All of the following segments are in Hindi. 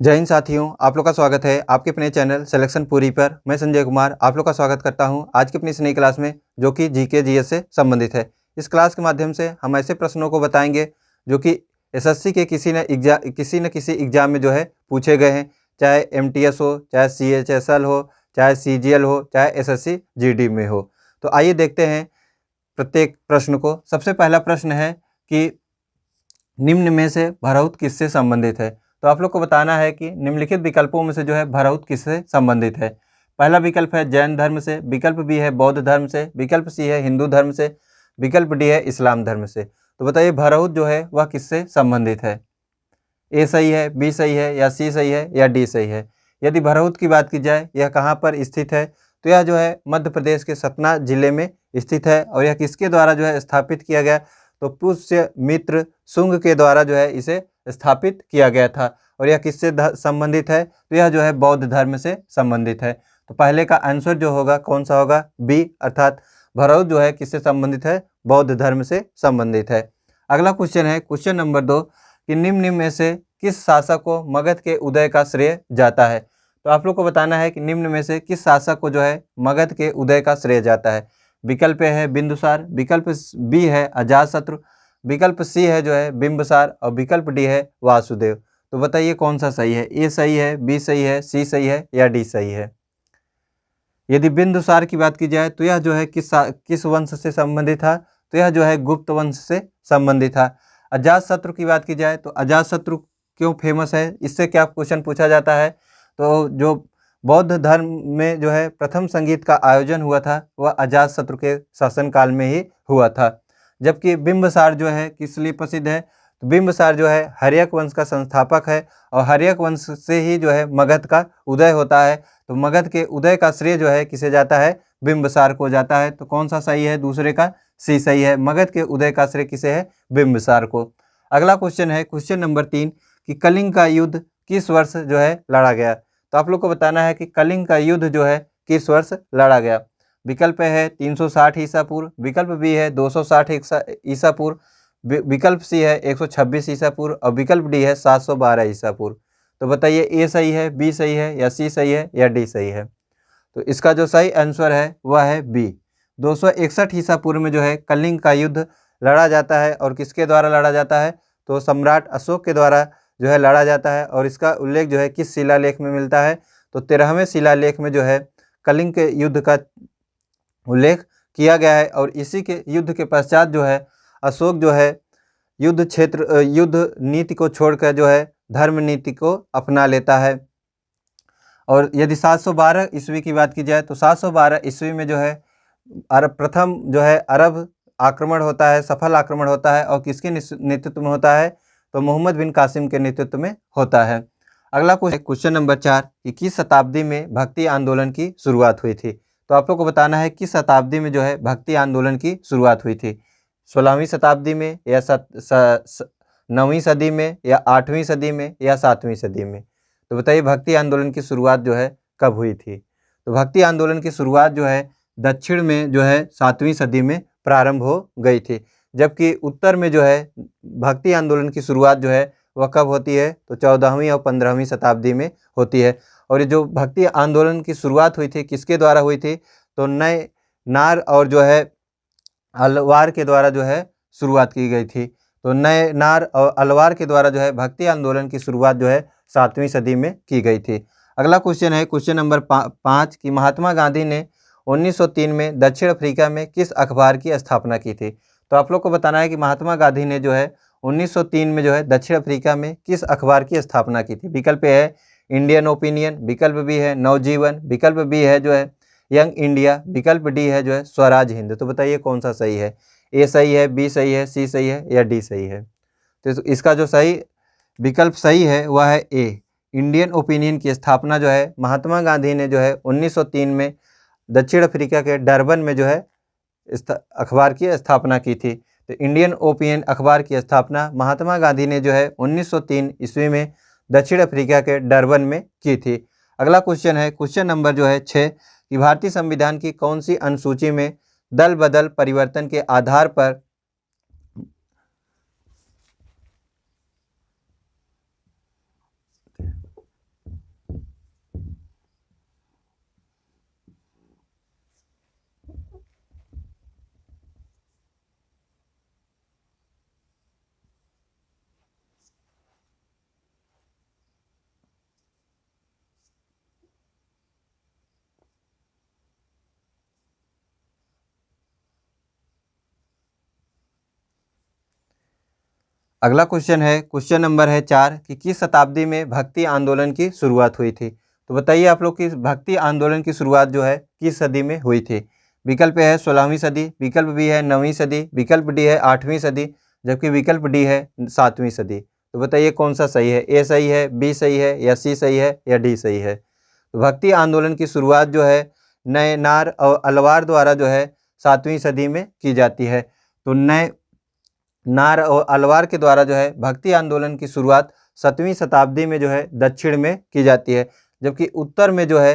जय हिंद साथियों, आप लोग का स्वागत है आपके अपने चैनल सिलेक्शन पूरी पर। मैं संजय कुमार आप लोग का स्वागत करता हूं आज की अपनी इस नई क्लास में, जो कि जीके जीएस से संबंधित है। इस क्लास के माध्यम से हम ऐसे प्रश्नों को बताएंगे जो कि एसएससी के किसी न किसी एग्जाम में जो है पूछे गए हैं, चाहे एमटीएस हो, चाहे सीएचएसएल हो, चाहे सीजीएल हो, चाहे एसएससी जीडी में हो। तो आइए देखते हैं प्रत्येक प्रश्न को। सबसे पहला प्रश्न है कि निम्न में से भरहुत किससे संबंधित है। तो आप लोग को बताना है कि निम्नलिखित विकल्पों में से जो है भरहुत किससे संबंधित है। पहला विकल्प है जैन धर्म से, विकल्प बी है बौद्ध धर्म से, विकल्प सी है हिंदू धर्म से, विकल्प डी है इस्लाम धर्म से। तो बताइए भरहुत जो है वह किससे संबंधित है। ए सही है, बी सही है, या सी सही है, या डी सही है। यदि भरहुत की बात की जाए यह कहाँ पर स्थित है, तो यह जो है मध्य प्रदेश के सतना जिले में स्थित है। और यह किसके द्वारा जो है स्थापित किया गया, तो पुष्य मित्र शुंग के द्वारा जो है इसे स्थापित किया गया था। और यह किससे संबंधित है, तो यह जो है बौद्ध धर्म से संबंधित है। तो पहले का आंसर जो होगा कौन सा होगा, बी, अर्थात भरहुत जो है किससे संबंधित है, बौद्ध धर्म से संबंधित है। अगला क्वेश्चन है क्वेश्चन नंबर 2 कि निम्न में से किस शासक को मगध के उदय का श्रेय जाता है। तो आप लोग को बताना है कि निम्न में से किस शासक को जो है मगध के उदय का श्रेय जाता है। विकल्प है बिंदुसार, विकल्प बी है अजातशत्रु, विकल्प सी है जो है बिंबसार, और विकल्प डी है वासुदेव। तो बताइए कौन सा सही है, ए सही है, बी सही है, सी सही है, या डी सही है। यदि बिंदुसार की बात की जाए तो यह जो है किस वंश से संबंधित था, तो यह जो है गुप्त वंश से संबंधित था। अजातशत्रु की बात की जाए तो अजातशत्रु क्यों फेमस है, इससे क्या क्वेश्चन पूछा जाता है। तो जो बौद्ध धर्म में जो है प्रथम संगीत का आयोजन हुआ था वह अजातशत्रु के शासनकाल में ही हुआ था। जबकि बिंबसार जो है किस लिए प्रसिद्ध है, तो बिंबसार जो है हर्यक वंश का संस्थापक है, और हर्यक वंश से ही जो है मगध का उदय होता है। तो मगध के उदय का श्रेय जो है किसे जाता है, बिंबसार को जाता है। तो कौन सा सही है, दूसरे का सी सही है, मगध के उदय का श्रेय किसे है, बिंबसार को। अगला क्वेश्चन है क्वेश्चन नंबर 3 कि कलिंग का युद्ध किस वर्ष जो है लड़ा गया। तो आप लोग को बताना है कि कलिंग का युद्ध जो है किस वर्ष लड़ा गया। विकल्प है 360 ईसा पूर्व, विकल्प बी है 260 ईसा पूर्व, विकल्प सी है 126 ईसा पूर्व, और विकल्प डी है 712 ईसा पूर्व। तो बताइए ए सही है, बी सही है, या सी सही है, या डी सही है। तो इसका जो सही आंसर है वह है बी। 261 ईसा पूर्व में जो है कलिंग का युद्ध लड़ा जाता है। और किसके द्वारा लड़ा जाता है, तो सम्राट अशोक के द्वारा जो है लड़ा जाता है। और इसका उल्लेख जो है किस शिलालेख में मिलता है, तो 13वें शिलालेख में जो है कलिंग के युद्ध का उल्लेख किया गया है। और इसी के युद्ध के पश्चात जो है अशोक जो है युद्ध नीति को छोड़कर जो है धर्म नीति को अपना लेता है। और यदि 712 ईस्वी की बात की जाए तो 712 ईस्वी में जो है प्रथम जो है अरब आक्रमण होता है, सफल आक्रमण होता है। और किसके नेतृत्व में होता है, तो मोहम्मद बिन कासिम के नेतृत्व में होता है। अगला क्वेश्चन नंबर 4 कि किस शताब्दी में भक्ति आंदोलन की शुरुआत हुई थी। तो आप लोग को बताना है किस शताब्दी में जो है भक्ति आंदोलन की शुरुआत हुई थी। 16वीं शताब्दी में, या 9वीं सदी में, या 8वीं सदी में, या 7वीं सदी में। तो बताइए भक्ति आंदोलन की शुरुआत जो है कब हुई थी। तो भक्ति आंदोलन की शुरुआत जो है दक्षिण में जो है 7वीं सदी में प्रारंभ हो गई थी। जबकि उत्तर में जो है भक्ति आंदोलन की शुरुआत जो है वह कब होती है, तो 14वीं और 15वीं शताब्दी में होती है। और ये जो भक्ति आंदोलन की शुरुआत हुई थी किसके द्वारा हुई थी, तो नए नार और जो है अलवार के द्वारा जो है शुरुआत की गई थी। तो नए नार और अलवार के द्वारा जो है भक्ति आंदोलन की शुरुआत जो है 7वीं सदी में की गई थी। अगला क्वेश्चन है क्वेश्चन नंबर 5 कि महात्मा गांधी ने 1903 में दक्षिण अफ्रीका में किस अखबार की स्थापना की थी। तो आप लोग को बताना है कि महात्मा गांधी ने जो है 1903 में जो है दक्षिण अफ्रीका में किस अखबार की स्थापना की थी। विकल्प ए है इंडियन ओपिनियन, विकल्प बी है नवजीवन, विकल्प बी है जो है यंग इंडिया, विकल्प डी है जो है स्वराज हिंद। तो बताइए कौन सा सही है, ए सही है, बी सही है, सी सही है, या डी सही है। तो इसका जो सही विकल्प सही है वह है ए, इंडियन ओपिनियन की स्थापना जो है महात्मा गांधी ने जो है 1903 में दक्षिण अफ्रीका के डरबन में जो है अखबार की स्थापना की थी। तो इंडियन ओपिनियन अखबार की स्थापना महात्मा गांधी ने जो है 1903 ईस्वी में दक्षिण अफ्रीका के डरबन में की थी। अगला क्वेश्चन है क्वेश्चन नंबर जो है 6 कि भारतीय संविधान की कौन सी अनुसूची में दल बदल परिवर्तन के आधार पर अगला क्वेश्चन है, क्वेश्चन नंबर है 4 कि किस शताब्दी में भक्ति आंदोलन की शुरुआत हुई थी। तो बताइए आप लोग कि भक्ति आंदोलन की शुरुआत जो है किस सदी में हुई थी। विकल्प है 16वीं सदी, विकल्प बी है 9वीं सदी, विकल्प डी है 8वीं सदी, जबकि विकल्प डी है 7वीं सदी। तो बताइए कौन सा सही है, ए सही है, बी सही है, या सी सही है, या डी सही है। तो भक्ति आंदोलन की शुरुआत जो है नए नार और अलवार द्वारा जो है 7वीं सदी में की जाती है। तो नए नार और अलवार के द्वारा जो है भक्ति आंदोलन की शुरुआत 7वीं शताब्दी में जो है दक्षिण में की जाती है, जबकि उत्तर में जो है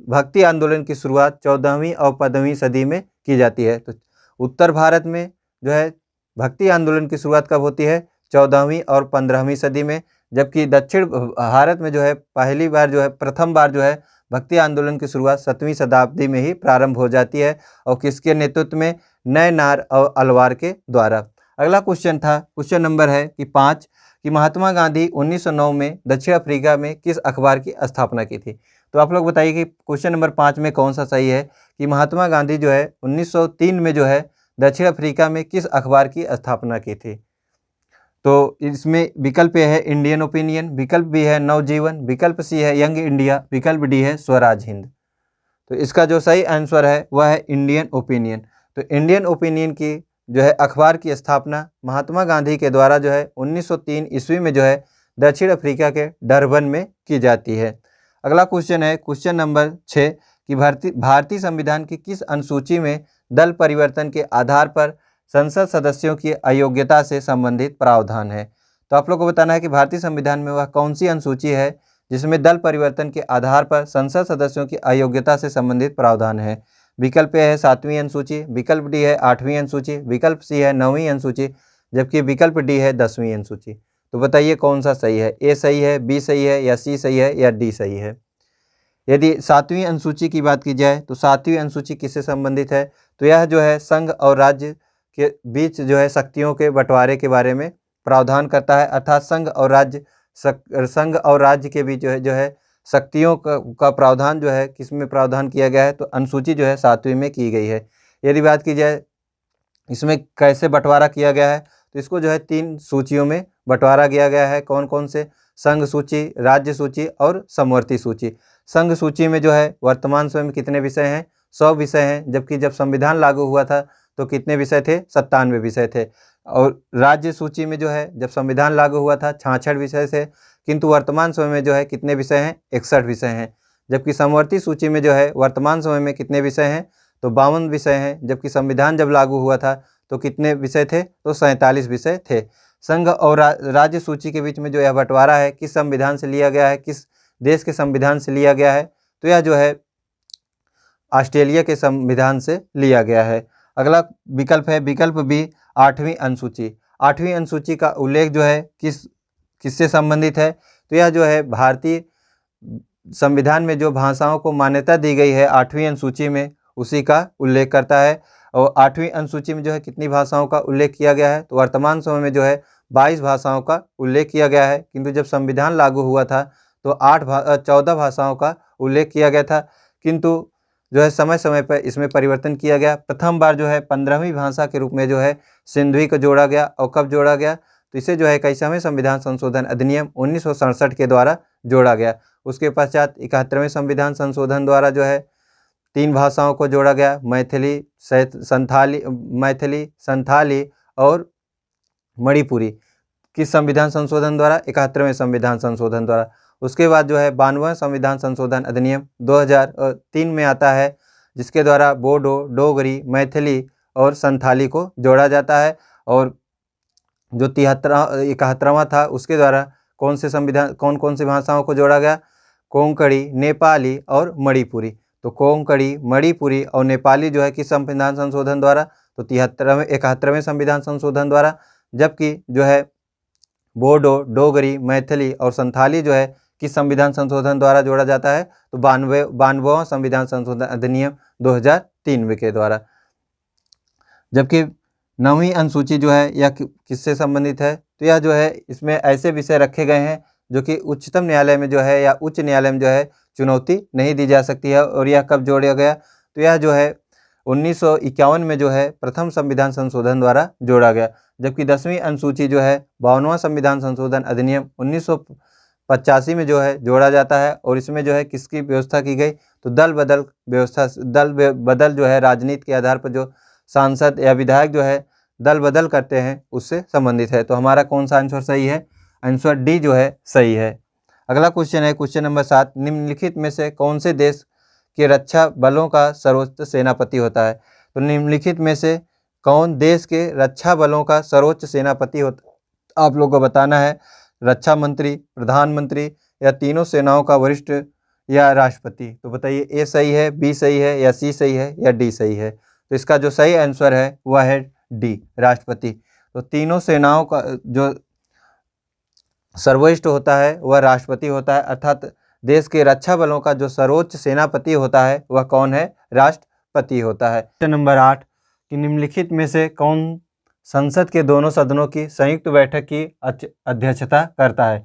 भक्ति आंदोलन की शुरुआत 14वीं और 15वीं सदी में की जाती है। तो उत्तर भारत में जो है भक्ति आंदोलन की शुरुआत कब होती है, 14वीं और 15वीं सदी में, जबकि दक्षिण भारत में जो है पहली बार जो है प्रथम बार जो है भक्ति आंदोलन की शुरुआत 7वीं शताब्दी में ही प्रारंभ हो जाती है, और किसके नेतृत्व में, नए नार और अलवार के द्वारा। अगला क्वेश्चन था, क्वेश्चन नंबर है कि 5 कि महात्मा गांधी 1909 में दक्षिण अफ्रीका में किस अखबार की स्थापना की थी। तो आप लोग बताइए कि क्वेश्चन नंबर 5 में कौन सा सही है कि महात्मा गांधी जो है 1903 में जो है दक्षिण अफ्रीका में किस अखबार की स्थापना की थी। तो इसमें विकल्प ए है इंडियन ओपिनियन, विकल्प बी है नवजीवन, विकल्प सी है यंग इंडिया, विकल्प डी है स्वराज हिंद। तो इसका जो सही आंसर है वह है इंडियन ओपिनियन। तो इंडियन ओपिनियन की जो है अखबार की स्थापना महात्मा गांधी के द्वारा जो है 1903 ईस्वी में जो है दक्षिण अफ्रीका के डरबन में की जाती है। अगला क्वेश्चन है, क्वेश्चन नंबर 6 कि भारतीय संविधान की किस अनुसूची में दल परिवर्तन के आधार पर संसद सदस्यों की अयोग्यता से संबंधित प्रावधान है। तो आप लोग को बताना है कि भारतीय संविधान में वह कौन सी अनुसूची है जिसमें दल परिवर्तन के आधार पर संसद सदस्यों की अयोग्यता से संबंधित प्रावधान है। विकल्प ए है 7वीं अनुसूची, विकल्प डी है 8वीं अनुसूची, विकल्प सी है 9वीं अनुसूची, जबकि विकल्प डी है 10वीं अनुसूची। तो बताइए कौन सा सही है, ए सही है, बी सही है, या सी सही है, या डी सही है। यदि 7वीं अनुसूची की बात की जाए तो 7वीं अनुसूची किससे संबंधित है, तो यह जो है संघ और राज्य के बीच जो है शक्तियों के बंटवारे के बारे में प्रावधान करता है, अर्थात संघ और राज्य के बीच जो है शक्तियों का प्रावधान जो है किस में प्रावधान किया गया है, तो अनुसूची जो है 7वीं में की गई है। यदि बात की जाए इसमें कैसे बंटवारा किया गया है, तो इसको जो है 3 सूचियों में बंटवारा किया गया है। कौन कौन से, संघ सूची, राज्य सूची और समवर्ती सूची। संघ सूची में जो है वर्तमान समय में कितने विषय हैं, 100 विषय हैं, जबकि जब संविधान लागू हुआ था तो कितने विषय थे, 97 विषय थे। और राज्य सूची में जो है जब संविधान लागू हुआ था 66 विषय थे, किंतु वर्तमान समय में जो है कितने विषय हैं, 61 विषय हैं। जबकि समवर्ती सूची में जो है वर्तमान समय में कितने विषय हैं, तो 52 विषय हैं, जबकि संविधान जब लागू हुआ था तो कितने विषय थे, तो 47 विषय थे। संघ और राज्य सूची के बीच में जो यह बंटवारा है किस संविधान से लिया गया है, किस देश के संविधान से लिया गया है, तो यह जो है ऑस्ट्रेलिया के संविधान से लिया गया है। अगला विकल्प है विकल्प बी 8वीं अनुसूची। 8वीं अनुसूची का उल्लेख जो है किससे संबंधित है, तो यह जो है भारतीय संविधान में जो भाषाओं को मान्यता दी गई है 8वीं अनुसूची में उसी का उल्लेख करता है। और 8वीं अनुसूची में जो है कितनी भाषाओं का उल्लेख किया गया है, तो वर्तमान समय में जो है 22 भाषाओं का उल्लेख किया गया है, किंतु जब संविधान लागू हुआ था तो 14 भाषाओं का उल्लेख किया गया था, किंतु जो है समय समय पर इसमें परिवर्तन किया गया। प्रथम बार जो है 15वीं भाषा के रूप में जो है सिंधवी को जोड़ा गया। और कब जोड़ा गया, तो इसे जो है 21वें संविधान संशोधन अधिनियम 1967 के द्वारा जोड़ा गया। उसके पश्चात 71वें संविधान संशोधन द्वारा जो है 3 भाषाओं को जोड़ा गया, मैथिली, संथाली और मणिपुरी। किस संविधान संशोधन द्वारा, 71वें संविधान संशोधन द्वारा। उसके बाद जो है 92वां संविधान संशोधन अधिनियम 2003 में आता है, जिसके द्वारा बोडो, डोगरी, मैथिली और संथाली को जोड़ा जाता है। और जो 71वां था उसके द्वारा कौन कौन सी भाषाओं को जोड़ा गया, कोंकणी, नेपाली और मणिपुरी। तो कोंकणी, मणिपुरी और नेपाली जो है किस संविधान संशोधन द्वारा, तो 71वें संविधान संशोधन द्वारा। जबकि जो है बोडो, डोगरी, मैथिली और संथाली जो है किस संविधान संशोधन द्वारा जोड़ा जाता है, तो 92वां संविधान संशोधन अधिनियम 2003 के द्वारा। जबकि 9वीं अनुसूची जो है यह किससे संबंधित है, तो यह जो है इसमें ऐसे विषय रखे गए हैं जो कि उच्चतम न्यायालय में जो है या उच्च न्यायालय में जो है चुनौती नहीं दी जा सकती है। और यह कब जोड़ा गया, तो यह जो है 1951 में जो है प्रथम संविधान संशोधन द्वारा जोड़ा गया। जबकि 10वीं अनुसूची जो है 52वां संविधान संशोधन अधिनियम 1985 में जो है जोड़ा जाता है। और इसमें जो है किसकी व्यवस्था की गई, तो दल बदल जो है राजनीति के आधार पर जो सांसद या विधायक जो है दल बदल करते हैं उससे संबंधित है। तो हमारा कौन सा आंसर सही है, आंसर डी जो है सही है। अगला क्वेश्चन है क्वेश्चन नंबर 7, निम्नलिखित में से कौन से देश के रक्षा बलों का सर्वोच्च सेनापति होता है। तो निम्नलिखित में से कौन देश के रक्षा बलों का सर्वोच्च सेनापति होता, आप लोगों को बताना है। रक्षा मंत्री, प्रधानमंत्री या तीनों सेनाओं का वरिष्ठ या राष्ट्रपति। तो बताइए ए सही है, बी सही है या सी सही है या डी सही है। तो इसका जो सही आंसर है वह है डी, राष्ट्रपति। तो तीनों सेनाओं का जो सर्वोच्च होता है वह राष्ट्रपति होता है, अर्थात देश के रक्षा बलों का जो सर्वोच्च सेनापति होता है वह कौन है, राष्ट्रपति होता है। प्रश्न नंबर 8 कि निम्नलिखित में से कौन संसद के दोनों सदनों की संयुक्त बैठक की अध्यक्षता करता है।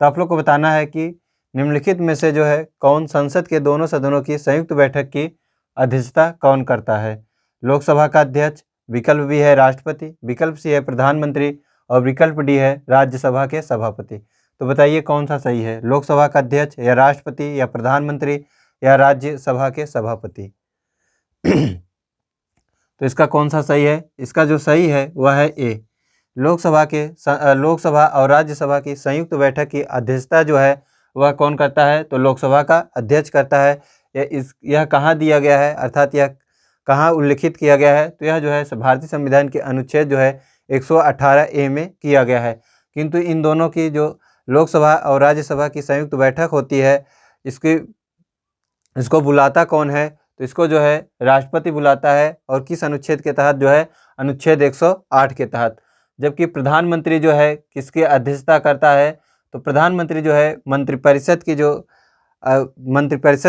तो आप लोग को बताना है कि निम्नलिखित में से जो है कौन संसद के दोनों सदनों की संयुक्त बैठक की अध्यक्षता कौन करता है। लोकसभा का अध्यक्ष, विकल्प बी है राष्ट्रपति, विकल्प सी है प्रधानमंत्री और विकल्प डी है राज्यसभा के सभापति। तो बताइए कौन सा सही है, लोकसभा का अध्यक्ष या राष्ट्रपति या प्रधानमंत्री या राज्यसभा के सभापति। तो इसका कौन सा सही है, इसका जो सही है वह है ए, लोकसभा और राज्यसभा की संयुक्त बैठक की अध्यक्षता जो है वह कौन करता है, तो लोकसभा का अध्यक्ष करता है। यह कहाँ दिया गया है, अर्थात यह कहाँ उल्लिखित किया गया है, तो यह जो है भारतीय संविधान के अनुच्छेद जो है 118A में किया गया है। किंतु इन दोनों की जो लोकसभा और राज्यसभा की संयुक्त बैठक होती है इसको बुलाता कौन है, तो इसको जो है राष्ट्रपति बुलाता है। और किस अनुच्छेद के तहत, जो है अनुच्छेद 108 के तहत। जबकि प्रधानमंत्री जो है किसकी अध्यक्षता करता है, तो प्रधानमंत्री जो है मंत्रिपरिषद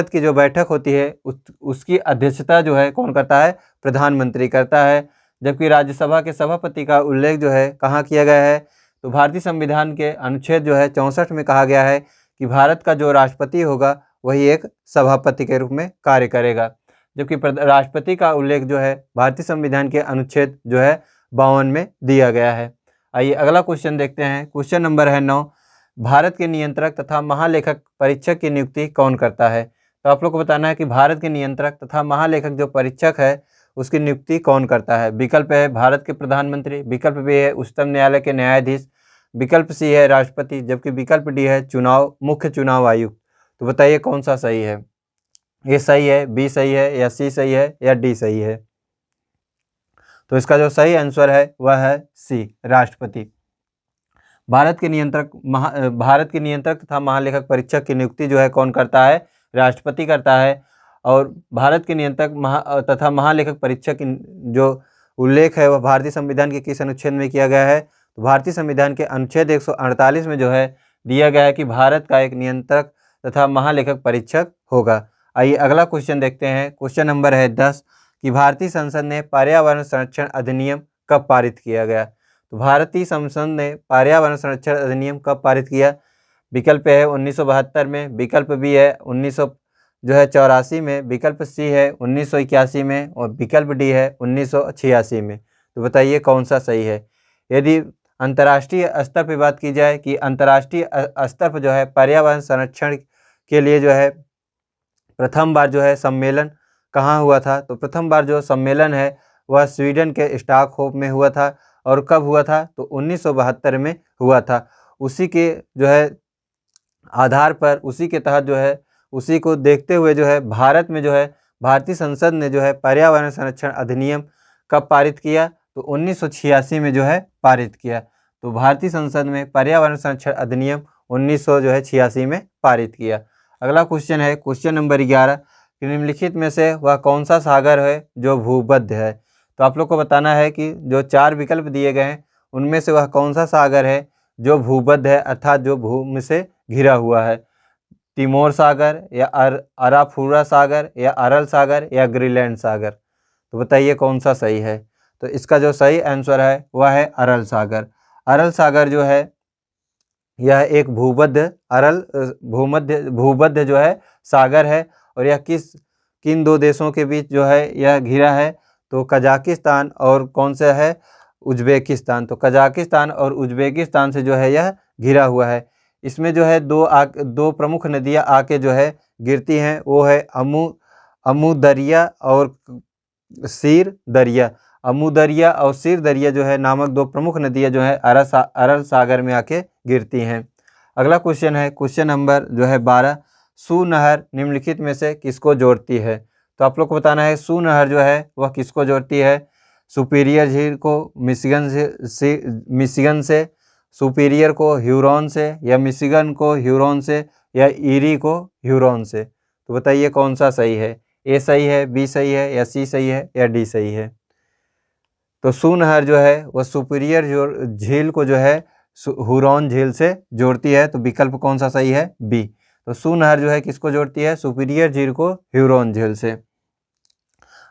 की जो बैठक होती है उसकी अध्यक्षता जो है कौन करता है, प्रधानमंत्री करता है। जबकि राज्यसभा के सभापति का उल्लेख जो है कहाँ किया गया है, तो भारतीय संविधान के अनुच्छेद जो है 64 में कहा गया है कि भारत का जो राष्ट्रपति होगा वही एक सभापति के रूप में कार्य करेगा। जबकि राष्ट्रपति का उल्लेख जो है भारतीय संविधान के अनुच्छेद जो है 52 में दिया गया है। आइए अगला क्वेश्चन देखते हैं। क्वेश्चन नंबर है 9, भारत के नियंत्रक तथा महालेखक परीक्षक की नियुक्ति कौन करता है। तो आप लोग को बताना है कि भारत के नियंत्रक तथा महालेखक जो परीक्षक है उसकी नियुक्ति कौन करता है। विकल्प है भारत के प्रधानमंत्री, विकल्प बी है उच्चतम न्यायालय के न्यायाधीश, विकल्प सी है राष्ट्रपति, जबकि विकल्प डी है मुख्य चुनाव आयुक्त। तो बताइए कौन सा सही है, ए सही है, बी सही है या सी सही है या डी सही है। तो इसका जो सही आंसर है वह है सी, राष्ट्रपति। भारत के नियंत्रक तथा महालेखक परीक्षक की नियुक्ति जो है कौन करता है, राष्ट्रपति करता है। और भारत के नियंत्रक तथा महालेखक परीक्षक की जो उल्लेख है वह भारतीय संविधान के किस अनुच्छेद में किया गया है, तो भारतीय संविधान के अनुच्छेद 148 में जो है दिया गया है कि भारत का एक नियंत्रक तथा महालेखक परीक्षक होगा। आइए अगला क्वेश्चन देखते हैं। क्वेश्चन नंबर है 10 कि भारतीय संसद ने पर्यावरण संरक्षण अधिनियम कब पारित किया गया। तो भारतीय संसद ने पर्यावरण संरक्षण अधिनियम कब पारित किया। विकल्प है 1972 में, विकल्प बी है 1984 में, विकल्प सी है 1981 में और विकल्प डी है 1986 में। तो बताइए कौन सा सही है। यदि अंतर्राष्ट्रीय स्तर पर बात की जाए कि अंतर्राष्ट्रीय स्तर पर जो है पर्यावरण संरक्षण के लिए जो है प्रथम बार जो है सम्मेलन कहाँ हुआ था, तो प्रथम बार जो सम्मेलन है वह स्वीडन के स्टॉकहोम में हुआ था। और कब हुआ था, तो 1972 में हुआ था। उसी के जो है आधार पर, उसी के तहत जो है, उसी को देखते हुए जो है भारत में जो है भारतीय संसद ने जो है पर्यावरण संरक्षण अधिनियम कब पारित किया, तो 1986 में जो है पारित किया। तो भारतीय संसद में पर्यावरण संरक्षण अधिनियम 1986 में पारित किया। अगला क्वेश्चन है क्वेश्चन नंबर 11 कि निम्नलिखित में से वह कौन सा सागर है जो भूमध्य है। तो आप लोग को बताना है कि जो 4 विकल्प दिए गए हैं उनमें से वह कौन सा सागर है जो भूमध्य है, अर्थात जो भूमि से घिरा हुआ है। तिमोर सागर या अराफुरा सागर या अरल सागर या ग्रीनलैंड सागर। तो बताइए कौन सा सही है। तो इसका जो सही आंसर है वह है अरल सागर। अरल सागर जो है यह एक भूमध्य जो है सागर है। और यह किन 2 देशों के बीच जो है यह घिरा है, तो कजाकिस्तान और कौन सा है, उज्बेकिस्तान। तो कजाकिस्तान और उज्बेकिस्तान से जो है यह घिरा हुआ है। इसमें जो है दो प्रमुख नदियाँ आके जो है गिरती हैं, वो है अमू दरिया और सीर दरिया। अमू दरिया और सीर दरिया जो है नामक दो प्रमुख नदियाँ जो है अरल सागर में आके गिरती हैं। अगला क्वेश्चन है क्वेश्चन नंबर जो है 12, सू नहर निम्नलिखित में से किसको जोड़ती है? तो आप लोग को बताना है सू नहर जो है वह किसको जोड़ती है। सुपीरियर झील को मिशिगन से, सुपीरियर को ह्यूरॉन से, या मिशिगन को ह्यूरॉन से, या ईरी को ह्यूरॉन से। तो बताइए कौन सा सही है? ए सही है, बी सही है, या सी सही है, या डी सही है? तो सू नहर जो है वह सुपीरियर झील को जो है हुरॉन झील से जोड़ती है। तो विकल्प कौन सा सही है? बी। तो सू नहर जो है किसको जोड़ती है? सुपीरियर झील को ह्यूरॉन झील से।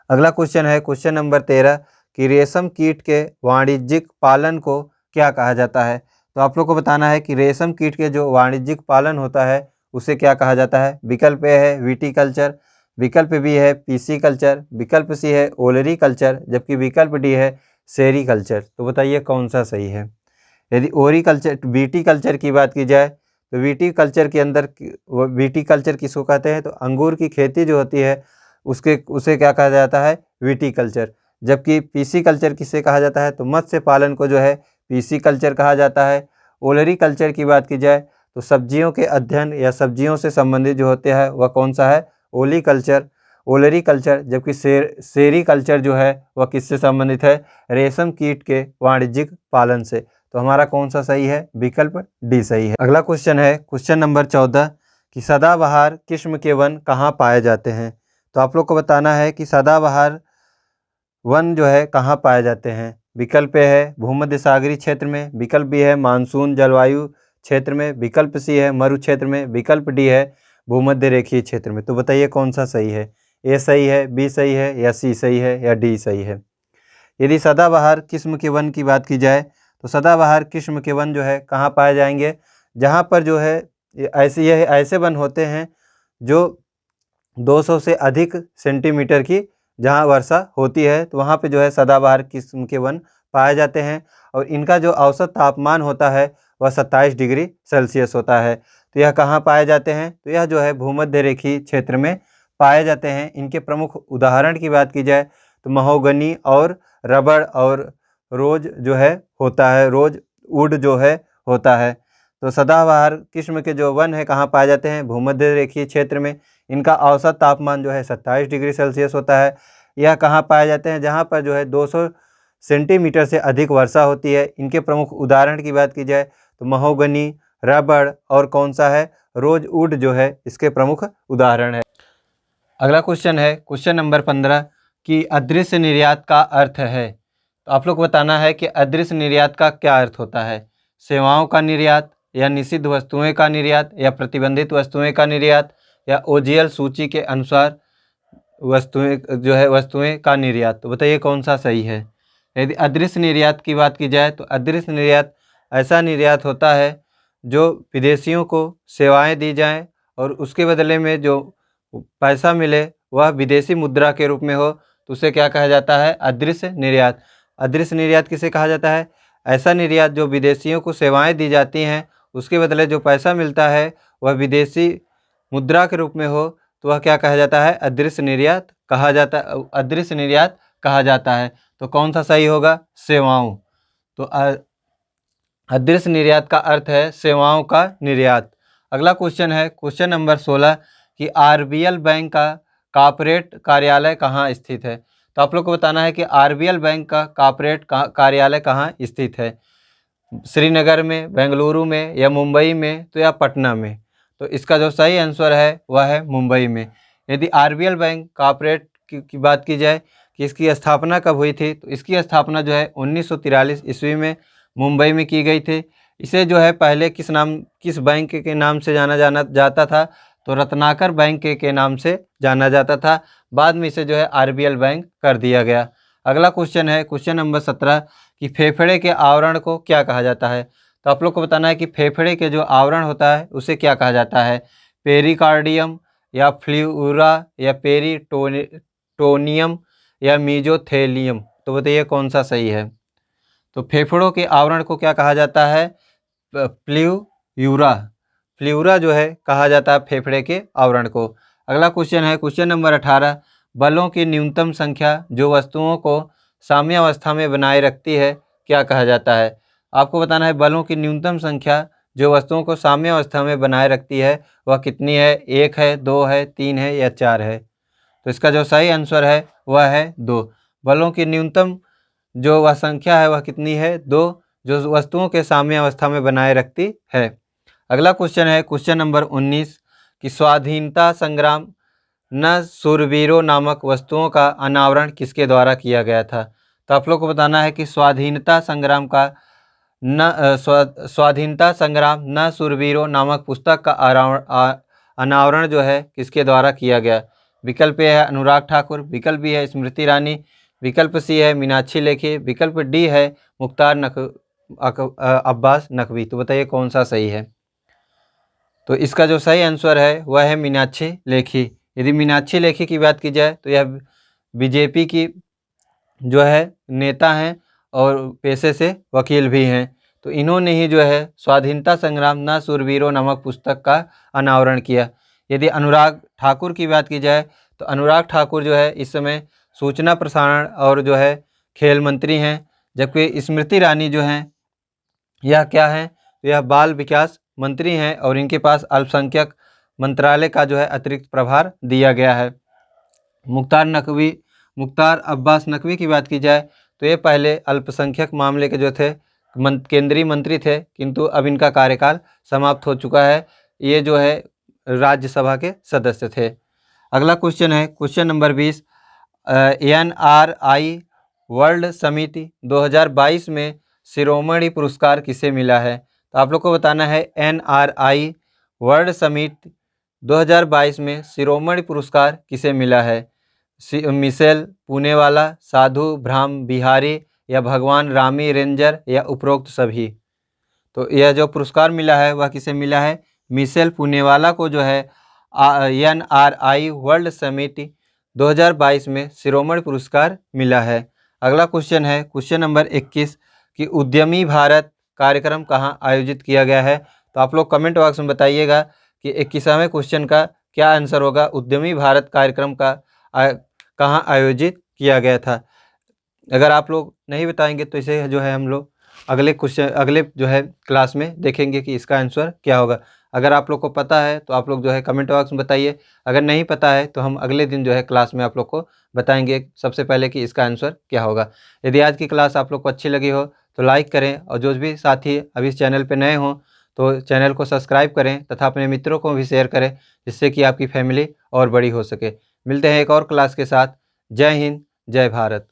अगला क्वेश्चन है क्वेश्चन नंबर 13 कि रेशम कीट के वाणिज्यिक पालन को क्या कहा जाता है? तो आप लोग को बताना है कि रेशम कीट के जो वाणिज्यिक पालन होता है उसे क्या कहा जाता है। विकल्प ए है विटीकल्चर, विकल्प बी है पीसी कल्चर, विकल्प सी है ओलरी कल्चर, जबकि विकल्प डी है सेरीकल्चर। तो बताइए कौन सा सही है। यदि ओरिकल्चर विटीकल्चर की बात की जाए तो विटीकल्चर के अंदर विटीकल्चर किसको कहते हैं? तो अंगूर की खेती जो होती है उसे क्या कहा जाता है? विटीकल्चर। जबकि पीसी कल्चर किसे कहा जाता है? तो मत्स्य पालन को जो है पीसी कल्चर कहा जाता है। ओलरी कल्चर की बात की जाए तो सब्जियों के अध्ययन या सब्जियों से संबंधित जो होते हैं वह कौन सा है? ओलरी कल्चर। जबकि सेरी कल्चर जो है वह किससे संबंधित है? रेशम कीट के वाणिज्यिक पालन से। तो हमारा कौन सा सही है? विकल्प डी सही है। अगला क्वेश्चन है क्वेश्चन नंबर 14 कि सदाबहार किस्म के वन कहाँ पाए जाते हैं? तो आप लोग को बताना है कि सदाबहार वन जो है कहाँ पाए जाते हैं। विकल्प ए है भूमध्य सागरीय क्षेत्र में, विकल्प बी है मानसून जलवायु क्षेत्र में, विकल्प सी है मरु क्षेत्र में, विकल्प डी है भूमध्य रेखीय क्षेत्र में। तो बताइए कौन सा सही है? ए सही है, बी सही है, या सी सही है, या डी सही है? यदि सदाबहार किस्म के वन की बात की जाए तो सदाबहार किस्म के वन जो है कहाँ पाए जाएंगे? जहाँ पर जो है ऐसे वन होते हैं जो 200 से अधिक सेंटीमीटर की जहाँ वर्षा होती है, तो वहाँ पे जो है सदाबहार किस्म के वन पाए जाते हैं। और इनका जो औसत तापमान होता है वह 27 डिग्री सेल्सियस होता है। तो यह कहाँ पाए जाते हैं? तो यह जो है भूमध्य रेखीय क्षेत्र में पाए जाते हैं। इनके प्रमुख उदाहरण की बात की जाए तो महोगनी और रबड़ और रोज जो है होता है, रोज वुड जो है होता है। तो सदाबहार किस्म के जो वन है कहाँ पाए जाते हैं? भूमध्य रेखीय क्षेत्र में। इनका औसत तापमान जो है 27 डिग्री सेल्सियस होता है। यह कहाँ पाए जाते हैं? जहाँ पर जो है 200 सेंटीमीटर से अधिक वर्षा होती है। इनके प्रमुख उदाहरण की बात की जाए तो महोगनी, रबड़ और कौन सा है? रोजवुड जो है इसके प्रमुख उदाहरण है। अगला क्वेश्चन है क्वेश्चन नंबर 15 कि अदृश्य निर्यात का अर्थ है। तो आप लोग को बताना है कि अदृश्य निर्यात का क्या अर्थ होता है। सेवाओं का निर्यात, या निषिद्ध वस्तुएं का निर्यात, या प्रतिबंधित वस्तुएं का निर्यात, या ओजीएल सूची के अनुसार वस्तुएं का निर्यात। तो बताइए कौन सा सही है। यदि अदृश्य निर्यात की बात की जाए तो अदृश्य निर्यात ऐसा निर्यात होता है जो विदेशियों को सेवाएं दी जाएं और उसके बदले में जो पैसा मिले वह विदेशी मुद्रा के रूप में हो, तो उसे क्या कहा जाता है? अदृश्य निर्यात। अदृश्य निर्यात किसे कहा जाता है? ऐसा निर्यात जो विदेशियों को सेवाएं दी जाती हैं, उसके बदले जो पैसा मिलता है वह विदेशी मुद्रा के रूप में हो, तो वह क्या कहा जाता है? अदृश्य निर्यात कहा जाता है। अदृश्य निर्यात कहा जाता है। तो कौन सा सही होगा? सेवाओं। तो अदृश्य निर्यात का अर्थ है सेवाओं का निर्यात। अगला क्वेश्चन है क्वेश्चन नंबर 16 कि आरबीएल बैंक का कॉर्पोरेट कार्यालय कहाँ स्थित है। तो आप लोग को बताना है कि आरबीएल बैंक का कॉर्पोरेट कार्यालय कहाँ स्थित है। श्रीनगर में, बेंगलुरु में, या मुंबई में, तो या पटना में। तो इसका जो सही आंसर है वह है मुंबई में। यदि आरबीएल बैंक कॉर्पोरेट की बात की जाए कि इसकी स्थापना कब हुई थी, तो इसकी स्थापना जो है 1943 ईस्वी में मुंबई में की गई थी। इसे जो है पहले किस बैंक के नाम से जाना जाता था? तो रत्नाकर बैंक के नाम से जाना जाता था। बाद में इसे जो है आरबीएल बैंक कर दिया गया। अगला क्वेश्चन है क्वेश्चन नंबर 17 कि फेफड़े के आवरण को क्या कहा जाता है। तो आप लोग को बताना है कि फेफड़े के जो आवरण होता है उसे क्या कहा जाता है। पेरिकार्डियम, या फ्लूरा, या पेरिटोनियम, या मीजोथेलियम। तो बताइए कौन सा सही है। तो फेफड़ों के आवरण को क्या कहा जाता है? प्ल्यूरा। प्ल्यूरा जो है कहा जाता है फेफड़े के आवरण को। अगला क्वेश्चन है क्वेश्चन नंबर 18, बलों की न्यूनतम संख्या जो वस्तुओं को साम्यावस्था में बनाए रखती है क्या कहा जाता है? आपको बताना है बलों की न्यूनतम संख्या जो वस्तुओं को साम्यावस्था में बनाए रखती है वह कितनी है? 1 है, 2 है, 3 है या 4 है? तो इसका जो सही आंसर है वह है 2। बलों की न्यूनतम जो वह संख्या है वह कितनी है? 2, जो वस्तुओं के साम्यावस्था में बनाए रखती है। अगला क्वेश्चन है क्वेश्चन नंबर 19 कि स्वाधीनता संग्राम न शूरवीरों नामक वस्तुओं का अनावरण किसके द्वारा किया गया था? तो आप लोग को बताना है कि स्वाधीनता संग्राम न शूरवीरों नामक पुस्तक का अनावरण जो है किसके द्वारा किया गया? विकल्प ए है अनुराग ठाकुर, विकल्प बी है स्मृति ईरानी, विकल्प सी है मीनाक्षी लेखी, विकल्प डी है मुख्तार अब्बास नकवी। तो बताइए कौन सा सही है? तो इसका जो सही आंसर है वह है मीनाक्षी लेखी। यदि मीनाक्षी लेखी की बात की जाए तो यह बीजेपी की जो है नेता हैं और पेशे से वकील भी हैं। तो इन्होंने ही जो है स्वाधीनता संग्राम न शूरवीरों नामक पुस्तक का अनावरण किया। यदि अनुराग ठाकुर की बात की जाए तो अनुराग ठाकुर जो है इस समय सूचना प्रसारण और जो है खेल मंत्री हैं, जबकि स्मृति ईरानी जो हैं यह क्या है? यह बाल विकास मंत्री हैं और इनके पास अल्पसंख्यक मंत्रालय का जो है अतिरिक्त प्रभार दिया गया है। मुख्तार अब्बास नकवी की बात की जाए तो ये पहले अल्पसंख्यक मामले के जो थे केंद्रीय मंत्री थे, किंतु अब इनका कार्यकाल समाप्त हो चुका है। ये जो है राज्यसभा के सदस्य थे। अगला क्वेश्चन है क्वेश्चन नंबर 20, NRI वर्ल्ड समिति 2022 में शिरोमणि पुरस्कार किसे मिला है? तो आप लोग को बताना है NRI वर्ल्ड समिट 2022 में शिरोमणि पुरस्कार किसे मिला है? मिशेल पुनेवाला, साधु ब्रह्म बिहारी या भगवान रामी रेंजर या उपरोक्त सभी? तो यह जो पुरस्कार मिला है वह किसे मिला है? मिशेल पुनेवाला को जो है NRI वर्ल्ड समिट 2022 में शिरोमणि पुरस्कार मिला है। अगला क्वेश्चन है क्वेश्चन नंबर 21 कि उद्यमी भारत कार्यक्रम कहाँ आयोजित किया गया है? तो आप लोग कमेंट बॉक्स में बताइएगा कि 21वें क्वेश्चन का क्या आंसर होगा। उद्यमी भारत कार्यक्रम का कहाँ आयोजित किया गया था? अगर आप लोग नहीं बताएंगे तो इसे जो है हम लोग अगले जो है क्लास में देखेंगे कि इसका आंसर क्या होगा। अगर आप लोग को पता है तो आप लोग जो है कमेंट बॉक्स में बताइए, अगर नहीं पता है तो हम अगले दिन जो है क्लास में आप लोग को बताएंगे सबसे पहले कि इसका आंसर क्या होगा। यदि आज की क्लास आप लोग को अच्छी लगी हो तो लाइक करें और जो भी साथी अभी इस चैनल पर नए हों तो चैनल को सब्सक्राइब करें तथा अपने मित्रों को भी शेयर करें, जिससे कि आपकी फैमिली और बड़ी हो सके। मिलते हैं एक और क्लास के साथ। जय हिंद, जय भारत।